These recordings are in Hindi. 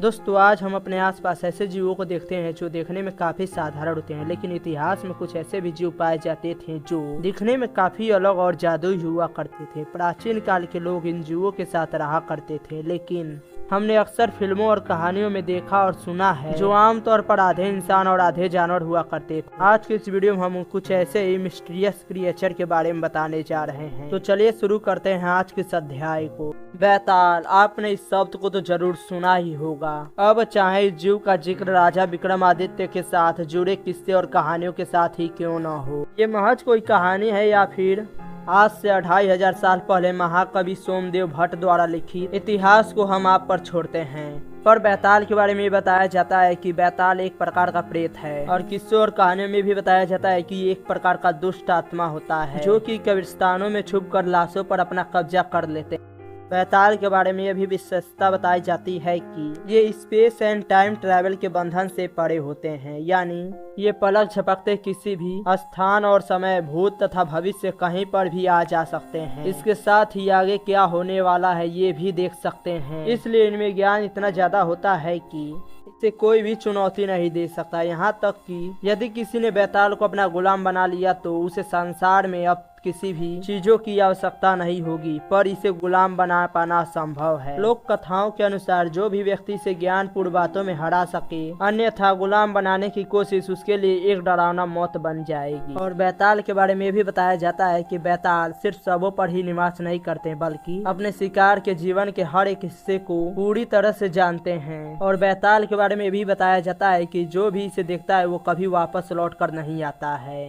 दोस्तों आज हम अपने आसपास ऐसे जीवों को देखते हैं जो देखने में काफी साधारण होते हैं, लेकिन इतिहास में कुछ ऐसे भी जीव पाए जाते थे जो दिखने में काफी अलग और जादुई हुआ करते थे। प्राचीन काल के लोग इन जीवों के साथ रहा करते थे, लेकिन हमने अक्सर फिल्मों और कहानियों में देखा और सुना है जो आमतौर पर आधे इंसान और आधे जानवर हुआ करते थे। आज के इस वीडियो में हम कुछ ऐसे ही मिस्टीरियस क्रिएचर के बारे में बताने जा रहे हैं। तो चलिए शुरू करते हैं आज के इस अध्याय को। बैताल, आपने इस शब्द को तो जरूर सुना ही होगा। अब चाहे इस जीव का जिक्र राजा विक्रमादित्य के साथ जुड़े किस्से और कहानियों के साथ ही क्यों न हो, ये महज कोई कहानी है या फिर आज से 2500 साल पहले महाकवि सोमदेव भट्ट द्वारा लिखित इतिहास को हम आप पर छोड़ते हैं। पर बैताल के बारे में ये बताया जाता है कि बैताल एक प्रकार का प्रेत है, और किस्सों और कहानियों में भी बताया जाता है कि ये एक प्रकार का दुष्ट आत्मा होता है जो कि कब्रिस्तानों में छुपकर लाशों पर अपना कब्जा कर लेते हैं। बैताल के बारे में यह भी विशेषता बताई जाती है कि ये स्पेस एंड टाइम ट्रैवल के बंधन से परे होते हैं, यानी ये पलक झपकते किसी भी स्थान और समय, भूत तथा भविष्य कहीं पर भी आ जा सकते हैं। इसके साथ ही आगे क्या होने वाला है ये भी देख सकते हैं। इसलिए इनमें ज्ञान इतना ज्यादा होता है कि इसे कोई भी चुनौती नहीं दे सकता। यहाँ तक कि यदि किसी ने बैताल को अपना गुलाम बना लिया तो उसे संसार में अब किसी भी चीजों की आवश्यकता नहीं होगी, पर इसे गुलाम बना पाना संभव है। लोक कथाओं के अनुसार जो भी व्यक्ति इसे ज्ञानपूर्ण बातों में हरा सके, अन्यथा गुलाम बनाने की कोशिश उसके लिए एक डरावना मौत बन जाएगी। और बैताल के बारे में भी बताया जाता है कि बैताल सिर्फ शवों पर ही निवास नहीं करते, बल्कि अपने शिकार के जीवन के हर एक हिस्से को पूरी तरह से जानते हैं। और बैताल के बारे में भी बताया जाता है कि जो भी इसे देखता है वो कभी वापस लौट कर नहीं आता है।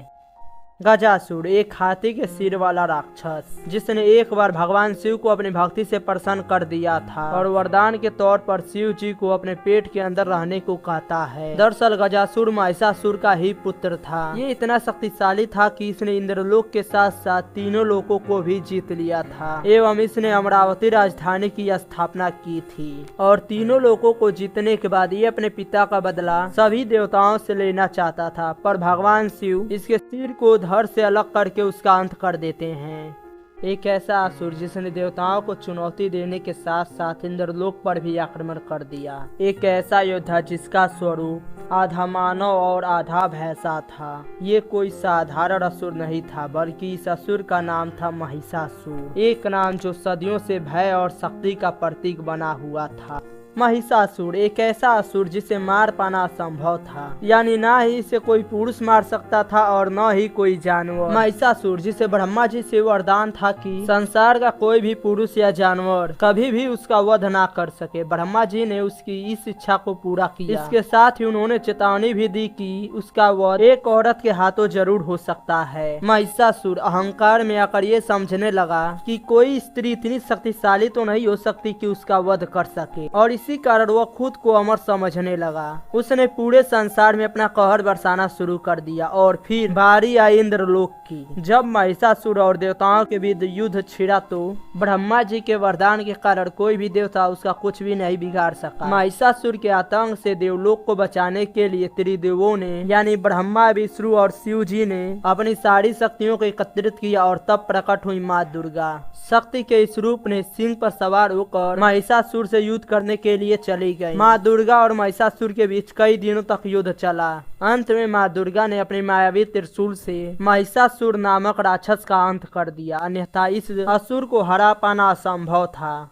गजासुर, एक हाथी के सिर वाला राक्षस जिसने एक बार भगवान शिव को अपनी भक्ति से प्रसन्न कर दिया था और वरदान के तौर पर शिव जी को अपने पेट के अंदर रहने को कहता है। दरअसल गजासुर महिषासुर का ही पुत्र था। ये इतना शक्तिशाली था कि इसने इंद्रलोक के साथ साथ तीनों लोकों को भी जीत लिया था एवं इसने अमरावती राजधानी की स्थापना की थी। और तीनों लोकों को जीतने के बाद ये अपने पिता का बदला सभी देवताओं से लेना चाहता था, पर भगवान शिव इसके सिर को धड़ से अलग करके उसका अंत कर देते हैं। एक ऐसा असुर जिसने देवताओं को चुनौती देने के साथ साथ इंद्रलोक पर भी आक्रमण कर दिया। एक ऐसा योद्धा जिसका स्वरूप आधा मानव और आधा भैंसा था। ये कोई साधारण असुर नहीं था, बल्कि इस असुर का नाम था महिषासुर, एक नाम जो सदियों से भय और शक्ति का प्रतीक बना हुआ था। महिषासुर एक ऐसा असुर जिसे मार पाना असंभव था, यानी ना ही इसे कोई पुरुष मार सकता था और न ही कोई जानवर। महिषासुर जिसे ब्रह्मा जी से वरदान था कि संसार का कोई भी पुरुष या जानवर कभी भी उसका वध ना कर सके। ब्रह्मा जी ने उसकी इस इच्छा को पूरा किया। इसके साथ ही उन्होंने चेतावनी भी दी कि उसका वध एक औरत के हाथों जरूर हो सकता है। महिषासुर अहंकार में आकर ये समझने लगा कि कोई स्त्री इतनी शक्तिशाली तो नहीं हो सकती कि उसका वध कर सके, और इसी कारण वह खुद को अमर समझने लगा। उसने पूरे संसार में अपना कहर बरसाना शुरू कर दिया। और फिर बारी आई इंद्रलोक की। जब महिषासुर और देवताओं के बीच युद्ध छिड़ा तो ब्रह्मा जी के वरदान के कारण कोई भी देवता उसका कुछ भी नहीं बिगाड़ सका। महिषासुर के आतंक से देवलोक को बचाने के लिए त्रिदेवों ने यानी ब्रह्मा, विष्णु और शिव जी ने अपनी सारी शक्तियों को एकत्रित किया, और तब प्रकट हुई माँ दुर्गा। शक्ति के इस रूप ने सिंह पर सवार होकर महिषासुर से युद्ध करने के लिए चली गई। माँ दुर्गा और महिषासुर के बीच कई दिनों तक युद्ध चला। अंत में माँ दुर्गा ने अपनी मायावी त्रिशूल से महिषासुर नामक राक्षस का अंत कर दिया, अन्यथा इस असुर को हरा पाना असंभव था।